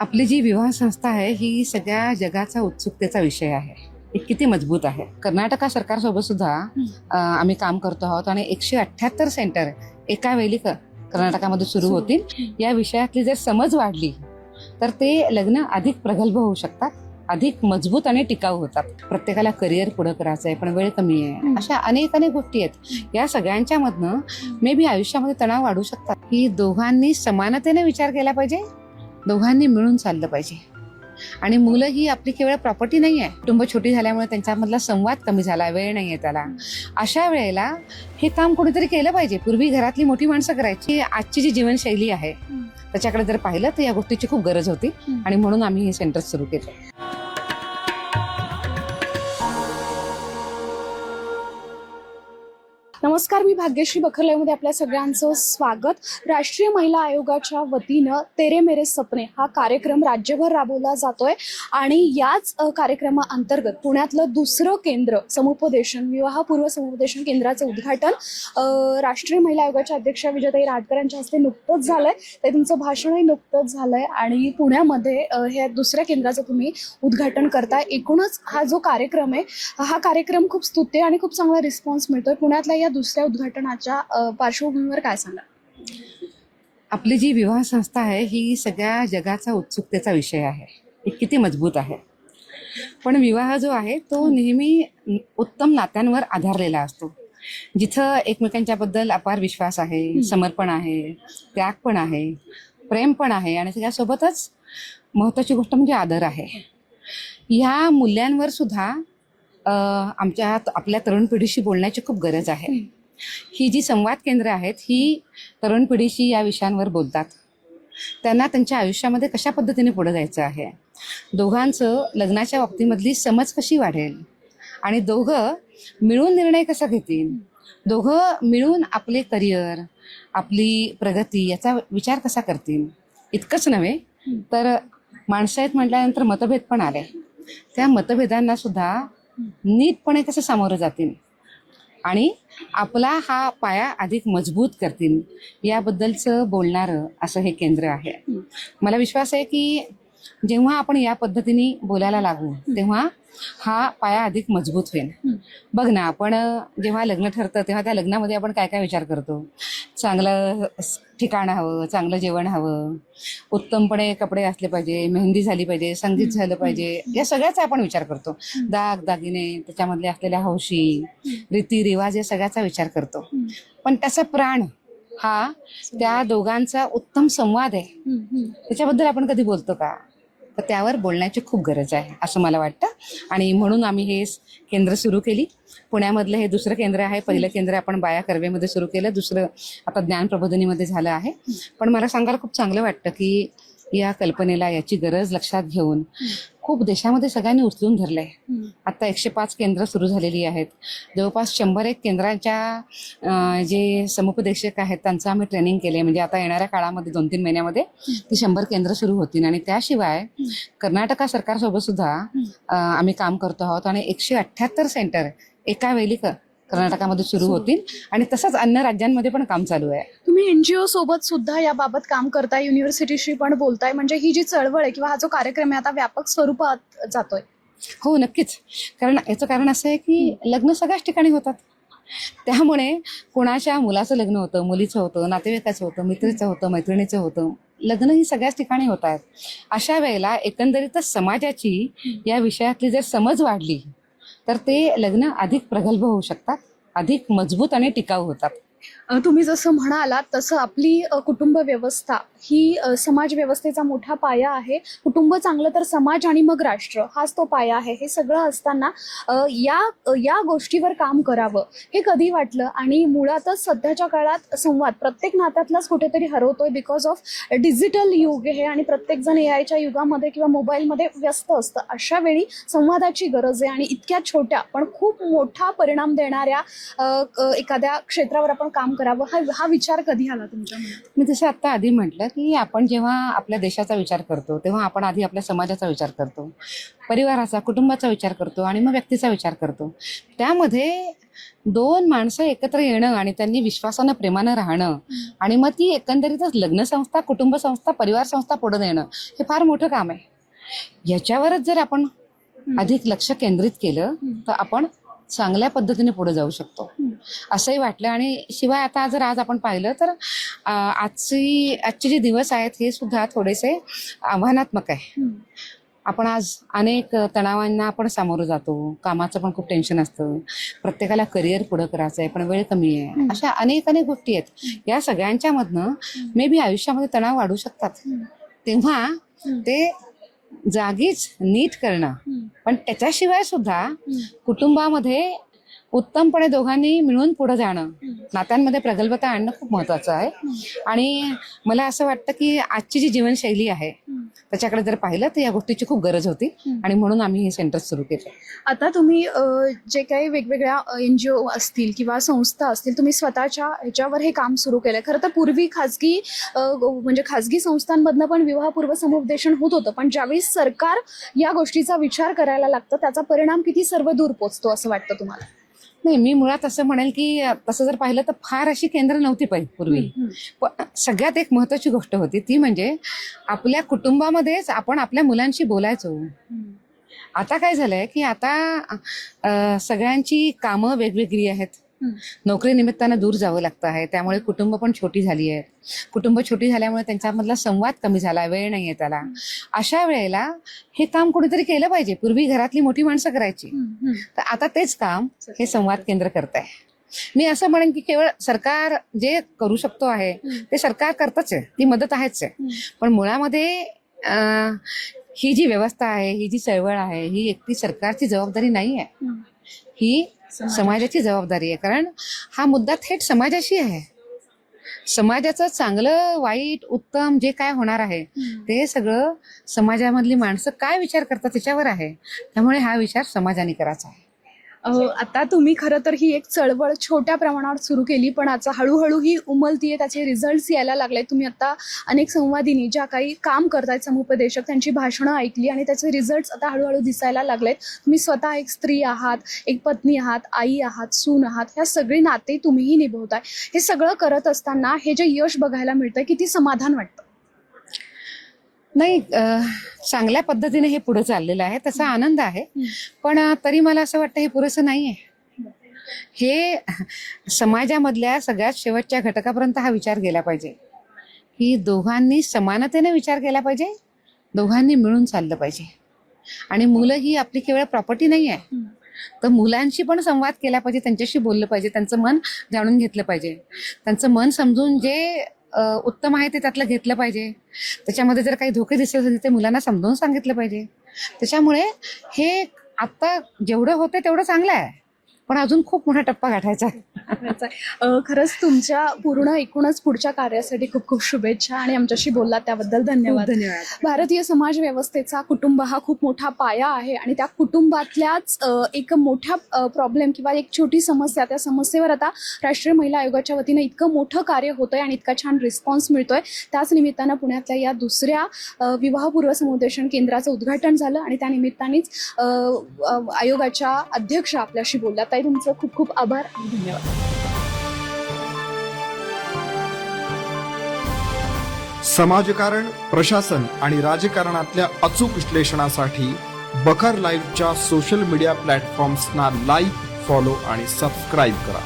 आपली जी विवाह संस्था आहे ही सगळ्या जगाचा उत्सुकतेचा विषय आहे. ही किती मजबूत आहे. कर्नाटक सरकारसोबत सुद्धा आम्ही काम करतो आहोत आणि 178 सेंटर एका वेळी कर्नाटकामध्ये सुरू होतील. या विषयातली जर समज वाढली तर ते लग्न अधिक प्रगल्भ होऊ शकतात, अधिक मजबूत आणि टिकाऊ होतात. प्रत्येकाला करिअर पुढे करायचं आहे पण वेळ कमी आहे, अशा अनेक गोष्टी आहेत. या सगळ्यांच्या मधनं मे बी आयुष्यामध्ये तणाव वाढू शकतात. ही दोघांनी समानतेने विचार केला पाहिजे, दोघांनी मिळून चाललं पाहिजे. आणि मुलं ही आपली केवळ प्रॉपर्टी नाही आहे. कुटुंब छोटी झाल्यामुळे त्यांच्यामधला संवाद कमी झाला, वेळ नाही आहे त्याला. अशा वेळेला हे काम कोणीतरी केलं पाहिजे. पूर्वी घरातली मोठी माणसं करायची. आजची जी जीवनशैली आहे त्याच्याकडे जर पाहिलं तर या गोष्टीची खूप गरज होती आणि म्हणून आम्ही हे सेंटर सुरू केलं. नमस्कार, मी भाग्यश्री बखरलेमध्ये आपल्या सगळ्यांचं स्वागत. राष्ट्रीय महिला आयोगाच्या वतीनं तेरे मेरे सपने हा कार्यक्रम राज्यभर राबवला जातोय आणि याच कार्यक्रमाअंतर्गत पुण्यातलं दुसरं केंद्र समुपदेशन, विवाहपूर्व समुपदेशन केंद्राचं उद्घाटन राष्ट्रीय महिला आयोगाच्या अध्यक्षा विजयताई राटकर यांच्या हस्ते नुकतंच झालंय. ते तुमचं भाषणही नुकतंच झालंय आणि पुण्यामध्ये हे दुसऱ्या केंद्राचं तुम्ही उद्घाटन करताय. एकूणच हा जो कार्यक्रम आहे हा कार्यक्रम खूप स्तुत्य आणि खूप चांगला रिस्पॉन्स मिळतोय. पुण्यातल्या या दुसऱ्या उद्घाटनाच्या पार्श्वभूमीवर काय सांगा? आपली जी विवाह संस्था आहे ही सगळ्या जगाचा उत्सुकतेचा विषय आहे. ही किती मजबूत आहे. पण विवाह जो आहे तो नेहमी उत्तम नात्यांवर आधारलेला असतो, जिथं एकमेकांच्या बद्दल अपार विश्वास आहे, समर्पण आहे, त्याग पण आहे, प्रेम पण आहे आणि त्याच्यासोबतच महत्त्वाची गोष्ट म्हणजे आदर आहे. ह्या मूल्यांवर सुद्धा आपल्या तरुण पिढीशी बोलण्याची खूप गरज आहे. ही जी संवाद केंद्र आहेत ही तरुण पिढीशी या विषयांवर बोलतात. त्यांना त्यांच्या आयुष्यामध्ये कशा पद्धतीने पुढे जायचं आहे, दोघांचं लग्नाच्या बाबतीमधली समज कशी वाढेल आणि दोघं मिळून निर्णय कसा घेतील, दोघं मिळून आपले करिअर, आपली प्रगती याचा विचार कसा करतील. इतकंच नव्हे तर माणसं आहेत म्हटल्यानंतर मतभेद पण आले. त्या मतभेदांना सुद्धा नीटपणे कसं सामोरं जातील आणि आपला हा पाया अधिक मजबूत करतील याबद्दलचं बोलणारं असं हे केंद्र आहे. मला विश्वास आहे की जेव्हा आपण या पद्धतीने बोलायला लागू तेव्हा हा पाया अधिक मजबूत होईल. बघ ना, आपण जेव्हा लग्न ठरतं तेव्हा त्या लग्नामध्ये आपण काय काय विचार करतो. चांगलं ठिकाण हवं, चांगलं जेवण हवं, उत्तमपणे कपडे असले पाहिजे, मेहंदी झाली पाहिजे, संगीत झालं पाहिजे, या सगळ्याचा आपण विचार करतो. दागिने, त्याच्यामधले असलेल्या हौशी, रीतिरिवाज या सगळ्याचा विचार करतो. पण त्याचा प्राण हा त्या दोघांचा उत्तम संवाद आहे. त्याच्याबद्दल आपण कधी बोलतो का? तर त्यावर बोलण्याची खूप गरज आहे असं मला वाटतं आणि म्हणून आम्ही हे केंद्र सुरू केली. पुण्यामधलं हे दुसरं केंद्र आहे. पहिलं केंद्र आपण बाया कर्वेमध्ये सुरू केलं, दुसरं आता ज्ञान प्रबोधिनीमध्ये झालं आहे. पण मला सांगायला खूप चांगलं वाटतं की या कल्पनेला, याची गरज लक्षात घेऊन खूप देशामध्ये सगळ्यांनी उचलून धरलंय. आता 105 केंद्र सुरू झालेली आहेत. जवळपास 101 केंद्रांच्या जे समुपदेशक आहेत त्यांचं आम्ही ट्रेनिंग केले. म्हणजे आता येणाऱ्या काळामध्ये 2-3 महिन्यामध्ये ती 100 केंद्र सुरू होतील आणि त्याशिवाय कर्नाटक सरकारसोबत सुद्धा आम्ही काम करतो आहोत आणि 178 सेंटर एका वेळी कर्नाटकामध्ये सुरू होतील आणि तसंच अन्य राज्यांमध्ये पण काम चालू आहे. तुम्ही NGO सोबत सुद्धा याबाबत काम करताय, युनिव्हर्सिटीशी पण बोलताय, म्हणजे ही जी चळवळ आहे किंवा हा जो कार्यक्रम आहे आता व्यापक स्वरूपात जातोय. हो, नक्कीच. कारण याचं कारण असं आहे की लग्न सगळ्याच ठिकाणी होतात. त्यामुळे कोणाच्या मुलाचं लग्न होतं, मुलीचं होतं, नातेवाईकाचं होतं, मित्रीचं होतं, मैत्रिणीचं होतं, लग्न ही सगळ्याच ठिकाणी होत आहेत. अशा वेळेला एकंदरीतच समाजाची या विषयातली जर समज वाढली तर ते लग्न अधिक प्रगल्भ होऊ शकतात, अधिक मजबूत आणि टिकाऊ होतात. तुम्ही जसं म्हणालात तसं आपली कुटुंब व्यवस्था ही समाज व्यवस्थेचा मोठा पाया आहे. कुटुंब चांगलं तर समाज आणि मग राष्ट्र हाच तो पाया आहे. हे सगळं असताना या गोष्टीवर काम करावं हे कधी वाटलं? आणि मुळातच सध्याच्या काळात संवाद प्रत्येक नात्यातलाच कुठेतरी हरवतोय बिकॉज ऑफ डिजिटल युग हे आणि प्रत्येकजण AIच्या युगामध्ये किंवा मोबाईलमध्ये व्यस्त असतं. अशा वेळी संवादाची गरज आहे आणि इतक्या छोट्या पण खूप मोठा परिणाम देणाऱ्या एखाद्या क्षेत्रावर आपण काम करावं हा विचार कधी आला तुमच्या मनात? मी जसं आत्ता आधी म्हटलं की आपण जेव्हा आपल्या देशाचा विचार करतो तेव्हा आपण आधी आपल्या समाजाचा विचार करतो, परिवाराचा, कुटुंबाचा विचार करतो आणि मग व्यक्तीचा विचार करतो. त्यामध्ये दोन माणसं एकत्र येणं आणि त्यांनी विश्वासानं, प्रेमानं राहणं आणि मग ती एकंदरीतच लग्न संस्था, कुटुंब संस्था, परिवार संस्था पुढे नेणं हे फार मोठं काम आहे. याच्यावरच जर आपण अधिक लक्ष केंद्रित केलं तर आपण चांगल्या पद्धतीने पुढे जाऊ शकतो असंही वाटलं. आणि शिवाय आता जर आज आपण पाहिलं तर आजचे जे दिवस आहेत हे सुद्धा थोडेसे आव्हानात्मक आहे. आपण आज अनेक तणावांना आपण सामोरं जातो, कामाचं पण खूप टेन्शन असतं, प्रत्येकाला करिअर पुढं करायचं आहे पण वेळ कमी आहे, अशा अनेक गोष्टी आहेत. या सगळ्यांच्या मधनं मे बी आयुष्यामध्ये तणाव वाढू शकतात. तेव्हा ते जागीच नीट करणं, पण त्याच्याशिवाय सुद्धा कुटुंबामध्ये उत्तमपणे दोघांनी मिळून पुढे जाणं, नात्यांमध्ये प्रगल्भता आणणं खूप महत्वाचं आहे. आणि मला असं वाटतं की आजची जी जीवनशैली आहे त्याच्याकडे जर पाहिलं तर या गोष्टीची खूप गरज होती आणि म्हणून आम्ही हे सेंटर सुरू केलं. आता तुम्ही जे काही वेगवेगळ्या NGO असतील किंवा संस्था असतील, तुम्ही स्वतःच्या ह्याच्यावर हे काम सुरू केलंय. खरं तर पूर्वी खाजगी संस्थांमधनं पण विवाहपूर्व समुपदेशन होत होतं, पण ज्यावेळी सरकार या गोष्टीचा विचार करायला लागतं त्याचा परिणाम किती सर्व दूर पोचतो असं वाटतं तुम्हाला? नाही, मी मुळात असं म्हणेल की तसं जर पाहिलं तर फार अशी केंद्र नव्हती पूर्वी. पण सगळ्यात एक महत्वाची गोष्ट होती ती म्हणजे आपल्या कुटुंबामध्येच आपण आपल्या मुलांशी बोलायचो. आता काय झालंय की आता सगळ्यांची कामं वेगवेगळी आहेत, नोकरी निमित्तानं दूर जावं लागतं आहे, त्यामुळे कुटुंब पण छोटी झाली आहेत. कुटुंब छोटी झाल्यामुळे त्यांच्यामधला संवाद कमी झाला, वेळ नाहीये त्याला. अशा वेळेला हे काम कोणीतरी केलं पाहिजे. पूर्वी घरातली मोठी माणसं करायची, तर आता तेच काम हे संवाद केंद्र करत आहे. मी असं म्हणेन की केवळ सरकार जे करू शकतो आहे ते सरकार करतच आहे, ती मदत आहेच आहे. पण मुळामध्ये ही जी व्यवस्था आहे, ही जी चळवळ आहे, ही एकटी सरकारची जबाबदारी नाही आहे, ही समाजाची जबाबदारी आहे. कारण हा मुद्दा थेट समाजाशी आहे. समाजाचं चांगलं, वाईट, उत्तम जे काय होणार आहे ते सगळं समाजामधली माणसं काय विचार करतात त्याच्यावर आहे. त्यामुळे हा विचार समाजाने करायचा आहे. आता तुम्ही खरं तर ही एक चळवळ छोट्या प्रमाणावर सुरू केली, पण आता हळूहळू ही उमलतीये, त्याचे रिझल्ट्स यायला लागले. तुम्ही आता अनेक संवादिनी ज्या काही काम करतायत, समुपदेशक, त्यांची भाषणं ऐकली आणि त्याचे रिझल्ट्स आता हळूहळू दिसायला लागलेत. तुम्ही स्वतः एक स्त्री आहात, एक पत्नी आहात, आई आहात, सून आहात, ह्या सगळी नाते तुम्हीही निभवताय. हे सगळं करत असताना हे जे यश बघायला मिळतंय किती समाधान वाटतं? नाही, चांगल्या पद्धतीने हे पुढे चाललेलं आहे, त्याचा आनंद आहे. पण तरी मला असं वाटतं हे पुरेसं नाहीये. हे समाजामधल्या सगळ्यात शेवटच्या घटकापर्यंत हा विचार गेला पाहिजे की दोघांनी समानतेने विचार केला पाहिजे, दोघांनी मिळून चाललं पाहिजे. आणि मुलं ही आपली केवळ प्रॉपर्टी नाही आहे, तर मुलांशी पण संवाद केला पाहिजे, त्यांच्याशी बोललं पाहिजे, त्यांचं मन जाणून घेतलं पाहिजे, त्यांचं मन समजून जे उत्तम आहे ते त्यातलं घेतलं पाहिजे. त्याच्यामध्ये जर काही धोके दिसले असेल ते मुलांना समजावून सांगितलं पाहिजे. त्याच्यामुळे हे आता जेवढं होतं तेवढं चांगलं आहे, पण अजून खूप मोठा टप्पा गाठायचा आहे. खरंच तुमच्या पूर्ण एकूणच पुढच्या कार्यासाठी खूप खूप शुभेच्छा आणि आमच्याशी बोलला त्याबद्दल धन्यवाद. भारतीय समाज व्यवस्थेचा कुटुंब हा खूप मोठा पाया आहे आणि त्या कुटुंबातल्याच एक मोठ्या प्रॉब्लेम किंवा एक छोटी समस्या, त्या समस्येवर आता राष्ट्रीय महिला आयोगाच्या वतीनं इतकं मोठं कार्य होतंय आणि इतका छान रिस्पॉन्स मिळतोय. त्याच निमित्तानं पुण्यातल्या या दुसऱ्या विवाहपूर्व समुपदेशन केंद्राचं उद्घाटन झालं आणि त्या निमित्तानेच आयोगाच्या अध्यक्षा आपल्याशी बोलल्या. ताई, तुमचं खूप खूप आभार आणि धन्यवाद. समाजकारण, प्रशासन आणि राजकारणातल्या अचूक विश्लेषणासाठी बखर लाईव्हच्या सोशल मीडिया प्लॅटफॉर्म्सना लाईक, फॉलो आणि सबस्क्राईब करा.